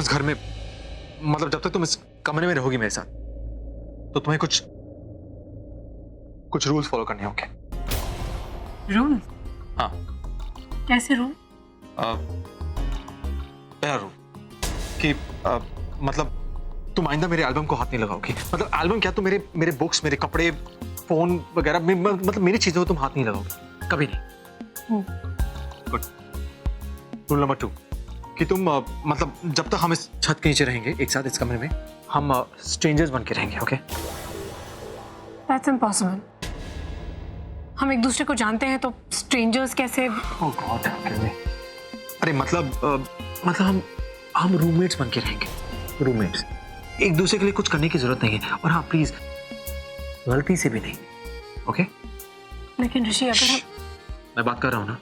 इस घर में, मतलब जब तक तुम इस कमरे में रहोगी मेरे साथ, तो तुम्हें कुछ रूल्स फॉलो करने होंगे। रूल? हाँ। कैसे रूल? पहला रूल कि मतलब तुम आइंदा मेरे एल्बम को हाथ नहीं लगाओगी। मतलब एल्बम क्या, तुम मेरे बुक्स, मेरे कपड़े, फोन वगैरह, मतलब मेरी चीजों को तुम हाथ नहीं लगाओगी कभी नहीं। गुड। रूल नंबर 2 कि तुम मतलब जब तक हम इस छत के नीचे रहेंगे एक साथ इस कमरे में, हम स्ट्रेंजर्स बन के रहेंगे। ओके? That's impossible. हम एक दूसरे को जानते हैं तो स्ट्रेंजर्स कैसे? ओह गॉड, अरे मतलब हम रूममेट्स बन के रहेंगे। रूममेट्स, एक दूसरे के लिए कुछ करने की जरूरत नहीं है। और हाँ प्लीज, गलती से भी नहीं। ओके? लेकिन ऋषि, अगर मैं बात कर रहा हूँ ना।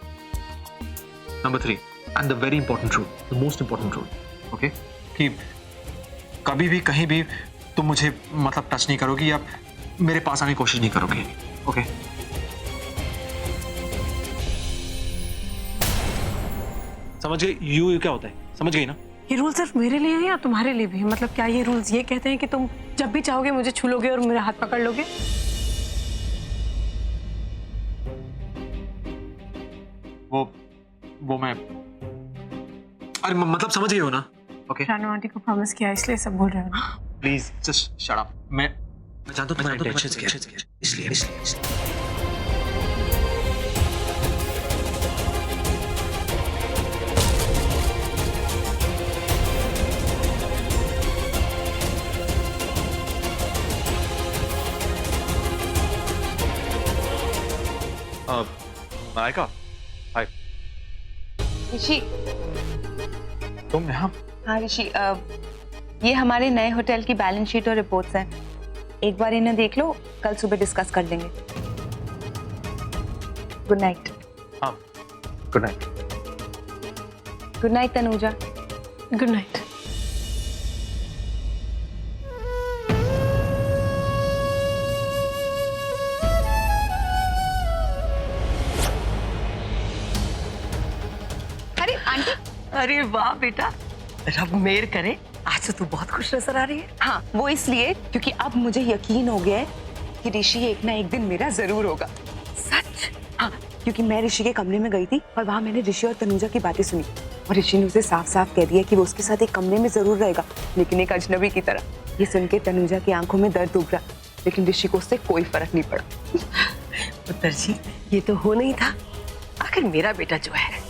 Number 3 and the very important rule, the most important rule, okay, कि कभी भी कहीं भी तुम मुझे मतलब टच नहीं करोगी या मेरे पास आने की कोशिश नहीं करोगी। ओके? समझ गई? यू क्या होता है, समझ गई ना? ये रूल सिर्फ मेरे लिए है या तुम्हारे लिए भी? मतलब क्या ये रूल्स ये कहते हैं कि तुम जब भी चाहोगे मुझे छू लोगे और मेरा हाथ पकड़ लोगे? वो मैं, अरे मतलब समझ गई हो ना? ओके? रानू आंटी को प्रॉमिस किया इसलिए सब बोल रहे हो ना? Please just shut up. मैं जानता हूं तुम्हारे इंटेंशंस क्या है, इसलिए मायका, हाय। ऋषि। तुम यहाँ? हाँ ऋषि, ये हमारे नए होटल की बैलेंस शीट और रिपोर्ट्स हैं। एक बार इन्हें देख लो, कल सुबह डिस्कस कर लेंगे। Good night. हाँ, good night. Good night Tanuja. Good night. अरे आंटी। अरे वाह बेटा, रब मेहर करे, आज तो तू बहुत खुश नजर आ रही है। हाँ, वो इसलिए क्योंकि अब मुझे यकीन हो गया है कि ऋषि एक ना एक दिन मेरा जरूर होगा। सच? हाँ, क्योंकि मैं ऋषि के कमरे में गई थी और वहाँ मैंने ऋषि और तनुजा की बातें सुनी और ऋषि ने उसे साफ साफ कह दिया कि वो उसके साथ एक कमरे में जरूर रहेगा, लेकिन एक अजनबी की तरह। ये सुन के तनुजा की आंखों में दर्द उभरा, लेकिन ऋषि को उससे कोई फर्क नहीं पड़ा। पुत्र जी, ये तो हो नहीं था। आखिर मेरा बेटा जो है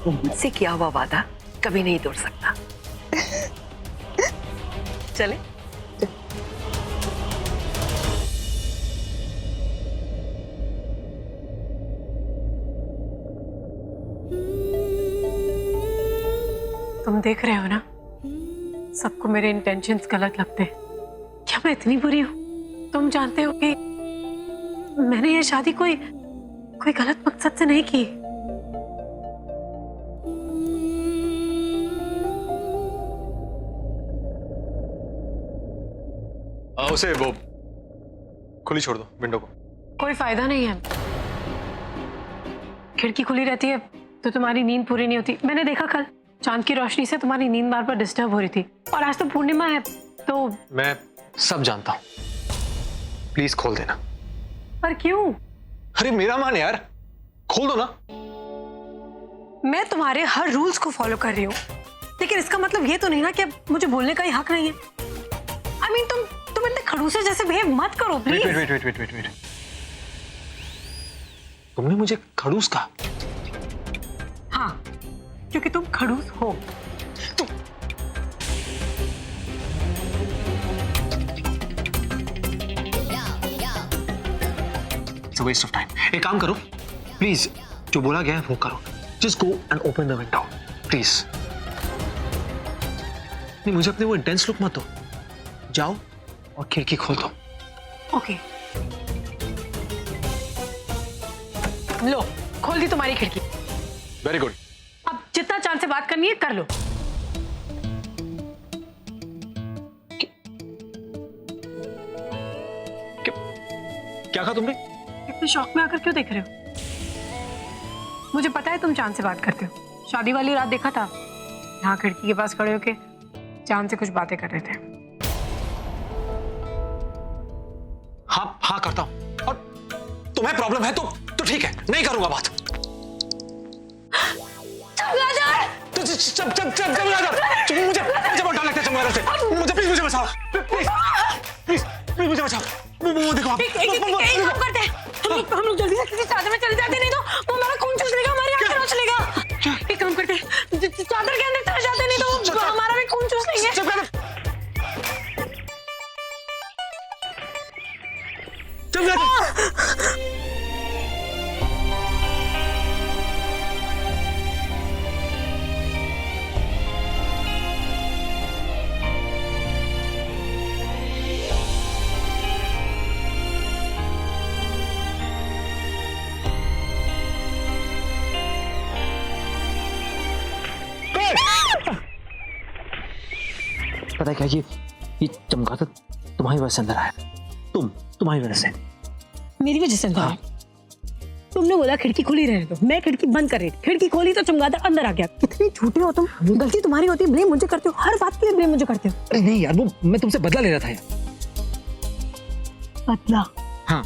वो मुझसे किया हुआ वादा कभी नहीं तोड़ सकता। चले? तुम देख रहे हो ना, सबको मेरे इंटेंशंस गलत लगते हैं। क्या मैं इतनी बुरी हूँ? तुम जानते हो कि मैंने ये शादी कोई गलत मकसद से नहीं की। उसे वो खुली छोड़ दो, विंडो को। कोई फायदा नहीं है, खिड़की खुली रहती है तो तुम्हारी नींद पूरी नहीं होती। मैंने देखा कल चांद की रोशनी से तुम्हारी नींद बार बार डिस्टर्ब हो रही थी, और आज तो पूर्णिमा है तो। मैं सब जानता हूँ, प्लीज खोल देना। पर क्यों? अरे मेरा मान यार, खोल दो ना। मैं तुम्हारे हर रूल्स को फॉलो कर रही हूँ, लेकिन इसका मतलब ये तो नहीं ना कि अब मुझे बोलने का ही हक नहीं है। I mean, तुम इतने खड़ूसे जैसे बिहेव मत करो प्लीज। वेट। तुमने मुझे खड़ूस कहा? हाँ, क्योंकि तुम खड़ूस हो। तुम It's a waste of time. एक काम करो प्लीज, जो बोला गया है वो करो। Just go and open the window, please. नहीं, मुझे अपने वो इंटेंस लुक मत दो। जाओ और खिड़की खोल दो। ओके, लो खोल दी तुम्हारी खिड़की। Very good. अब जितना चांद से बात करनी है कर लो। क्या कहा तुमने? इतने शौक में आकर क्यों देख रहे हो? मुझे पता है तुम चांद से बात करते हो। शादी वाली रात देखा था यहाँ खिड़की के पास खड़े होके चांद से कुछ बातें कर रहे थे। हाँ करता हूँ, और तुम्हें प्रॉब्लम है तो ठीक है, नहीं करूंगा बात। मुझे बहुत डर लगता है चमगादड़ से। मुझे बचाओ, प्लीज मुझे बचाओ। वो देखो आप। एक काम करते हैं, हम लोग जल्दी से किसी चादर में चले जाते, नहीं तो वो हमारा खून चूस लेगा, हमारी आंखें नोच लेगा। एक काम करते हैं, चादर के अंदर चले जाते, नहीं तो वो हमारा भी खून चूस लेंगे। पता है क्या, ये चमगादड़ तुम्हारी वजह से अंदर आया। तुम्हारी वजह से। मेरी वजह से अंदर। तुमने बोला खिड़की खुली रहने दो, मैं खिड़की बंद कर रही थी, खिड़की खोली तो चमगादड़ अंदर आ गया। कितने झूठे हो तुम, गलती तुम्हारी होती है, ब्लेम मुझे करते हो, हर बात के लिए ब्लेम मुझे करते हो। अरे नहीं यार, वो मैं तुमसे बदला ले रहा था यार। बदला? हाँ,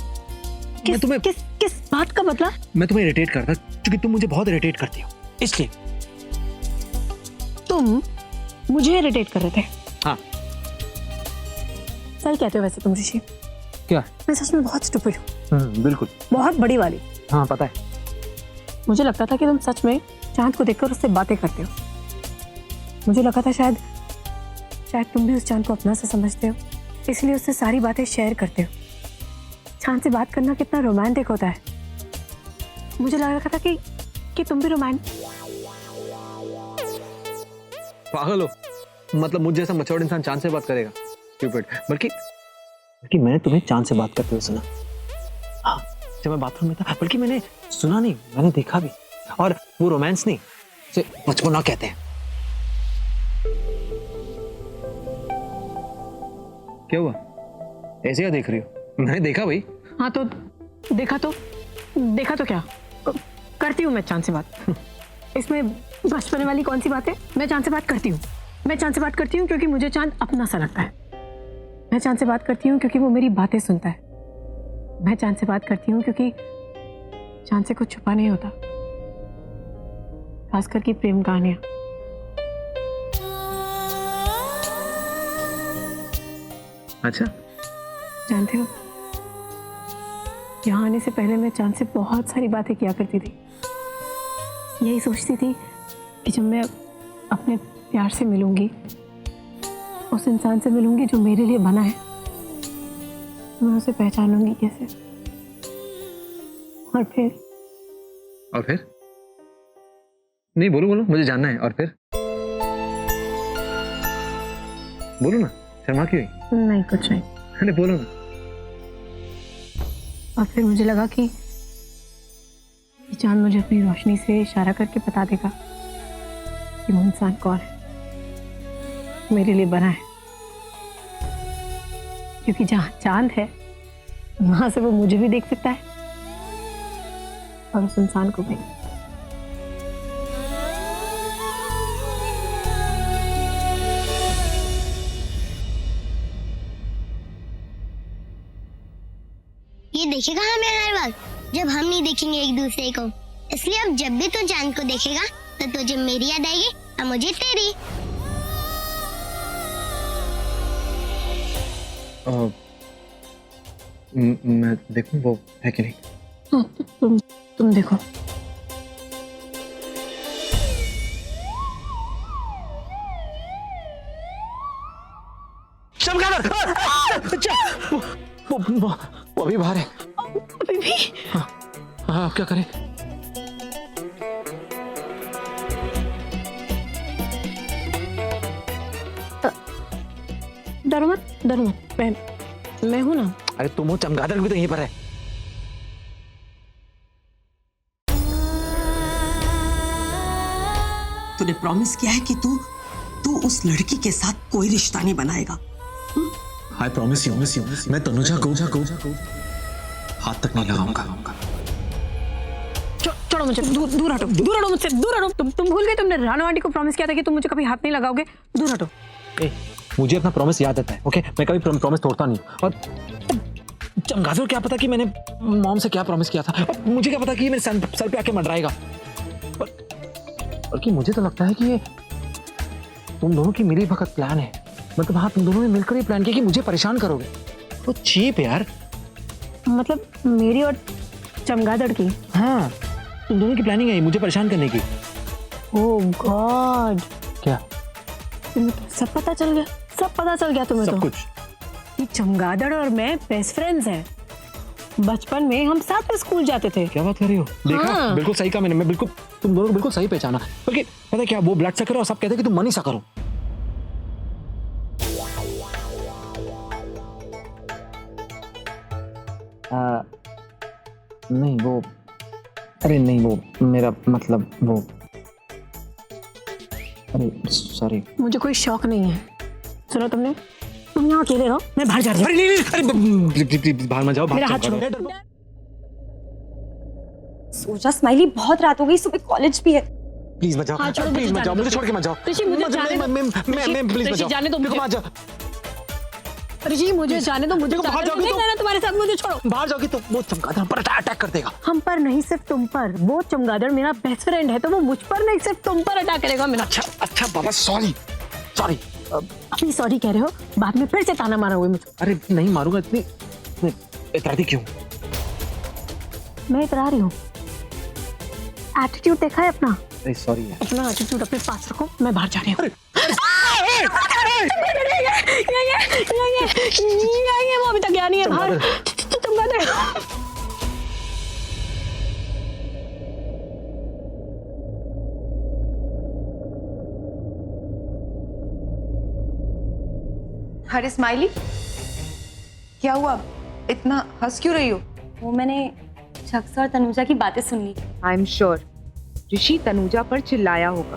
किस बात का बदला? मैं तुम्हें इरिटेट करता क्योंकि तुम मुझे बहुत इरिटेट करती हो, इसलिए। तुम मुझे इरिटेट कर रहे थे? हाँ। सही कहते हो वैसे तुम ऋषि। क्या? मैं सच में बहुत स्टूपिड हूँ। बिल्कुल। बहुत बड़ी वाली। हाँ पता है। मुझे लगता था कि तुम सच में चांद को देखकर उससे बातें करते हो। मुझे लगा था शायद तुम भी उस चांद को अपना सा समझते हो, इसलिए उससे सारी बातें शेयर करते हो। चांद से बात करना कितना रोमांटिक होता है। मुझे लग रहा था कि तुम भी रोमांटिक। पागल हो, मतलब मुझे जैसा मैच्योर्ड इंसान चांद से बात करेगा? स्टूपिड। बल्कि मैंने तुम्हें चांद से बात करते हुए सुना। हाँ, जब मैं बाथरूम में था। बल्कि मैंने सुना नहीं, मैंने देखा भी। और वो रोमांस नहीं, उसे बचपना कहते हैं। क्या हुआ, ऐसे क्या देख रही हो? मैंने देखा भाई। हाँ तो देखा तो क्या करती हूँ मैं चांद से बात। इसमें बचपने वाली कौन सी बात है? मैं चांद से बात करती हूँ। मैं चांद से बात करती हूँ क्योंकि मुझे चांद अपना सा लगता है। मैं चांद से बात करती हूँ क्योंकि वो मेरी बातें सुनता है। मैं चांद से बात करती हूँ क्योंकि चांद से कुछ छुपा नहीं होता, खासकर की प्रेम कहानियां। अच्छा, जानते हो, यहाँ आने से पहले मैं चांद से बहुत सारी बातें किया करती थी। यही सोचती थी कि जब मैं अपने प्यार से मिलूंगी, उस इंसान से मिलूंगी जो मेरे लिए बना है, मैं उसे पहचानूंगी कैसे? और फिर नहीं, बोलो मुझे जानना है। और फिर बोलो ना, शर्मा क्यों? नहीं, कुछ नहीं। अरे बोलो ना। और फिर मुझे लगा कि चांद मुझे अपनी रोशनी से इशारा करके बता देगा कि वो इंसान कौन है, मेरे लिए बना है। क्योंकि जहां चांद है वहां से वो मुझे भी देख सकता है और उस इंसान को भी। ये देखेगा हमें हर वक्त जब हम नहीं देखेंगे एक दूसरे को। इसलिए अब जब भी तू चांद को देखेगा तो तुझे मेरी याद आएगी और मुझे तेरी। मैं देखूं वो है कि नहीं? हाँ, तुम देखो। वो अभी बाहर है। अभी भी? हाँ, क्या करें? डरो मत, मैं हूं ना। अरे तुम हो, चमगादड़ भी तो यहीं पर है। तूने प्रॉमिस किया है कि तू उस लड़की के साथ कोई रिश्ता नहीं बनाएगा। आई प्रॉमिस यू, मैं तनुजा को हाथ तक नहीं लगाऊंगा। छोड़ो मुझे, दूर हटो मुझसे, दूर हटो। तुम भूल गए, तुमने रानू आंटी को प्रॉमिस किया था कि तुम मुझे कभी हाथ नहीं लगाओगे। दूर हटो। मुझे अपना प्रॉमिस याद रहता है, ओके? मैं कभी प्रॉमिस तोड़ता नहीं। और चमगादड़ क्या पता कि मैंने मॉम से क्या प्रॉमिस किया था, और मुझे क्या पता कि ये मेरे सर पे आके मंडराएगा। बल्कि मुझे तो लगता है कि ये तुम दोनों की मिली भगत प्लान है। मतलब हाँ, तुम दोनों ने मिलकर ये प्लान किया कि मुझे परेशान करोगे। वो चीप है यार। मतलब मेरी और चमगादड़ की? हाँ, तुम दोनों की प्लानिंग है मुझे परेशान करने की। ओह गॉड, क्या? तुम्हें तो सब पता चल गया? सब पता चल गया तुम्हें? सब तो कुछ। ये चमगादड़ और मैं बेस्ट फ्रेंड्स हैं। बचपन में हम साथ में स्कूल जाते थे। क्या बात कर रही हो? देखा? हाँ। बिल्कुल सही कहा मैंने। मैं बिल्कुल तुम दोनों को बिल्कुल सही पहचाना। बल्कि पता है क्या, वो ब्लड सकर और सब कहते हैं कि तुम मनी सकर हो। नहीं वो, अरे नहीं वो मेरा मतलब वो, अरे सॉरी। मुझे कोई शौक नहीं है। सुनो, तुम यहाँ अकेले रहो, मैं बाहर जा रही हूँ। अरे नहीं, अरे प्लीज बाहर मत जाओ। मेरा हाथ छोड़ो। सोचा स्माइली, बहुत रात हो गई, सुबह कॉलेज भी है। प्लीज मत जाओ, हाँ, छोड़ो, प्लीज मुझे मत जाओ, जाने मुझे दो। छोड़ के मत जाओ। ऋषि, मुझे जाने दो। मैं प्लीज मत ऋषि, जाओ। जाने दो देखो, मुझे। मत जाओ। ऋषि, मुझे जाने दो, मुझे देखो, बाहर जाने दो। जाओगे नहीं तो- रहना तुम्हारे साथ, मुझे छोड़ो। बाहर जाओगी तो वो चमगादड़ हम पर अटैक कर देगा। हम पर नहीं, सिर्फ तुम पर। वो चमगादड़ मेरा बेस्ट फ्रेंड है, तो वो मुझ पर नहीं, सिर्फ तुम पर अटैक करेगा। मेरा अच्छा बाबा, सॉरी। अभी सॉरी कह रहे हो, बाद में फिर से ताना मारोगे मुझे। अरे नहीं मारूंगा। इतनी इतराती क्यों? मैं इतरा रही हूँ? एटीट्यूड देखा है अपना? अरे सॉरी यार। अपना एटीट्यूड अपने पास रखो, मैं बाहर जा रही हूँ। ये वो अभी तक गया नहीं है बाहर। चमगादड़। अरे स्माइली, क्या हुआ? इतना हंस क्यों रही हो? वो मैंने शख्स और तनुजा की बातें सुन ली। आई एम श्योर ऋषि तनुजा पर चिल्लाया होगा।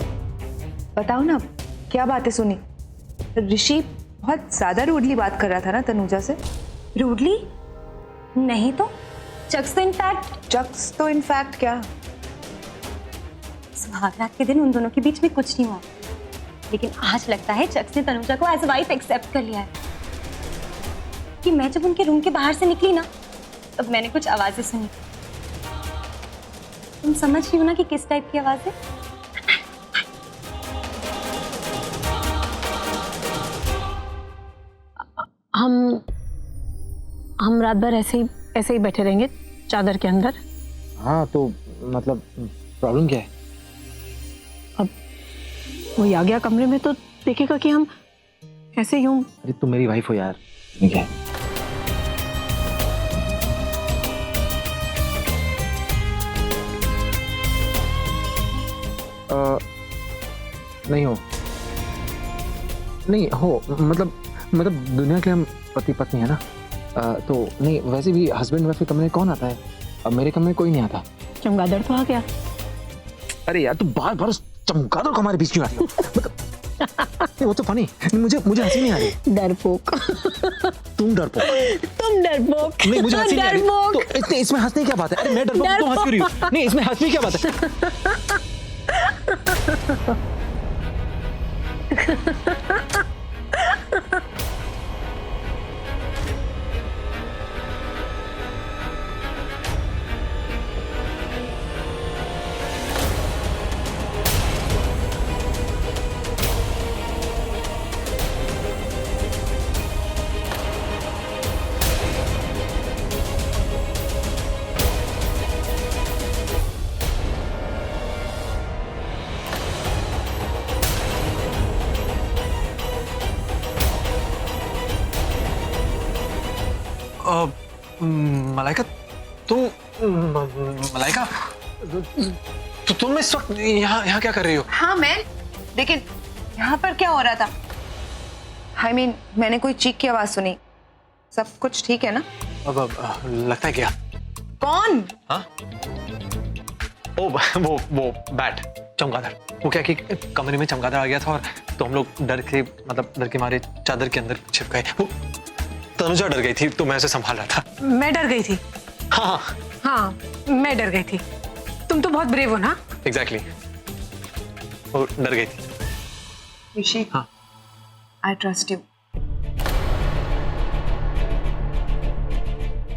बताओ ना, क्या बातें सुनी? ऋषि बहुत ज्यादा रूडली बात कर रहा था ना तनुजा से। रूडली? नहीं तो चक्स तो इनफैक्ट क्या, सुहाग रात के दिन उन दोनों के बीच में कुछ नहीं हुआ, लेकिन आज लगता है चक्स ने तनुजा को एज अ वाइफ एक्सेप्ट कर लिया है। कि मैं जब उनके रूम के बाहर से निकली ना, तब मैंने कुछ आवाजें सुनी। तुम समझ रही हो ना कि किस टाइप की आवाजें? हम रात भर ऐसे ही बैठे रहेंगे चादर के अंदर। हाँ तो मतलब प्रॉब्लम क्या है? अब वो आ गया कमरे में तो देखेगा कि हम ऐसे यूं। अरे तुम मेरी वाइफ हो यार। ठीक है। नहीं हो, नहीं हो, मतलब दुनिया के हम पति पत्नी है ना। तो नहीं, वैसे भी हस्बैंड वाइफ के कमरे में कौन आता है? अब मेरे कमरे में कोई नहीं आता। चमगादड़ तो आ गया। अरे यार तू बार बार उस चमगादड़ को हमारे बीच क्यों आ रही हो? मतलब वो तो फनी, मुझे हंसी नहीं आ रही। डरपोक। तुम डरपोक। तुम डरपोक। नहीं मुझे हंसी नहीं आ रही। डरपोक। तो इसमें हंसने की क्या बात है? अरे मैं डरपोक, तुम हंस क्यों रही हो? नहीं इसमें हंसने की क्या बात है? मलाइका, मलाइका, तो तुम इस वक्त यहाँ क्या कर रही हो? हाँ मैं, लेकिन यहाँ पर क्या हो रहा था? I mean, मैंने कोई चीख की आवाज सुनी। सब कुछ ठीक है ना? अब लगता है क्या? कौन? हाँ? ओ वो बैट, चमगादड़। वो क्या कि कमरे में चमगादड़ आ गया था और तो हम लोग डर के मारे चादर के अंदर छिप गए। वो तनुजा डर गई थी तो मैं उसे संभाल रहा था। मैं डर गई थी। हाँ, मैं डर गई थी। तुम तो बहुत ब्रेव हो ना। एग्जैक्टली। वो डर गई थी। ऋषि, हाँ आई ट्रस्ट यू।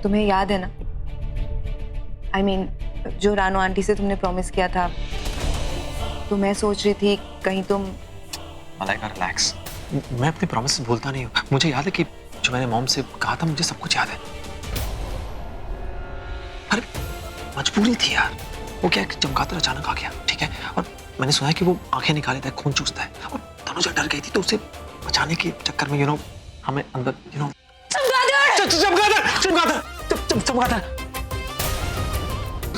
तुम्हें याद है ना, आई मीन जो रानू आंटी से तुमने प्रॉमिस किया था, तो मैं सोच रही थी कहीं तुम। मलाइका रिलैक्स, मैं अपनी प्रॉमिस भूलता नहीं हूँ। मुझे याद है कि जो मैंने मॉम से कहा था, मुझे सब कुछ याद है। अरे मजबूरी थी यार, वो क्या चमगादड़ अचानक आ गया, ठीक है, और मैंने सुना है कि वो आंखें निकाल लेता है, खून चूसता है, और तनुजा डर गई थी, तो उसे बचाने के चक्कर में हमें अंदर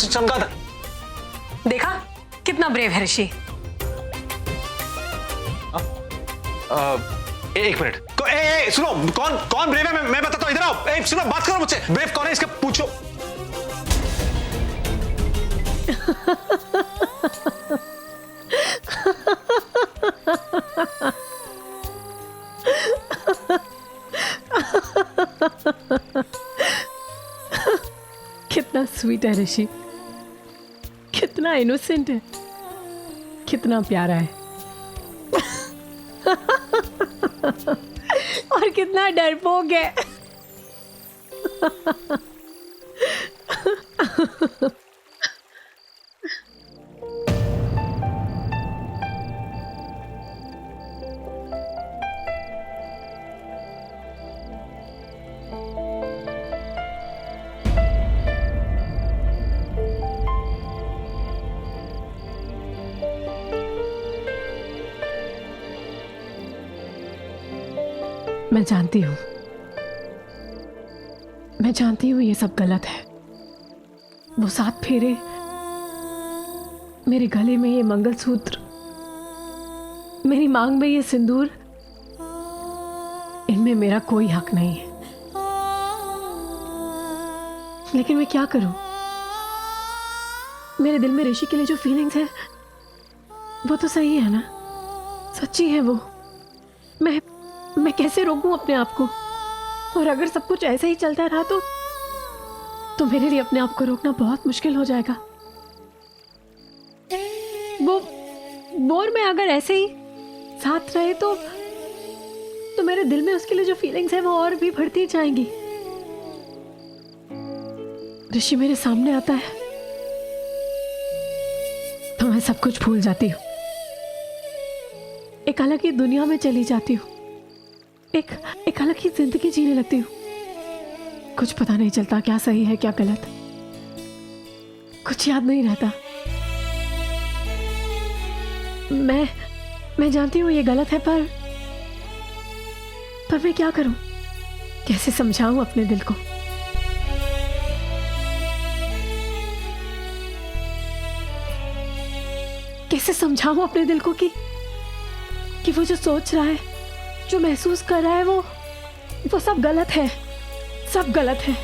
चमगादड़। देखा कितना ब्रेव है ऋषि। एक मिनट, सुनो, कौन ब्रेव है? मैं बताता हूँ, इधर आओ। सुनो, बात करो मुझसे, ब्रेव कौन है इसका पूछो। कितना स्वीट है ऋषि, कितना इनोसेंट है, कितना प्यारा है और कितना डरपोक है। मैं जानती हूँ ये सब गलत है। वो 7 फेरे, मेरे गले में ये मंगलसूत्र, मेरी मांग में ये सिंदूर, इनमें मेरा कोई हक नहीं है। लेकिन मैं क्या करूं? मेरे दिल में ऋषि के लिए जो फीलिंग्स है वो तो सही है ना, सच्ची है वो। मैं कैसे रोकूं अपने आप को? और अगर सब कुछ ऐसे ही चलता रहा तो मेरे लिए अपने आप को रोकना बहुत मुश्किल हो जाएगा। वो और मैं अगर ऐसे ही साथ रहे तो मेरे दिल में उसके लिए जो फीलिंग्स है वो और भी बढ़ती जाएंगी। ऋषि मेरे सामने आता है तो मैं सब कुछ भूल जाती हूँ, एक अलग ही दुनिया में चली जाती हूँ, एक अलग ही जिंदगी जीने लगती हूँ। कुछ पता नहीं चलता क्या सही है क्या गलत, कुछ याद नहीं रहता। मैं जानती हूँ ये गलत है, पर मैं क्या करूं? कैसे समझाऊं अपने दिल को? कैसे समझाऊं अपने दिल को कि वो जो सोच रहा है, जो महसूस कर रहा है, वो सब गलत है, सब गलत है।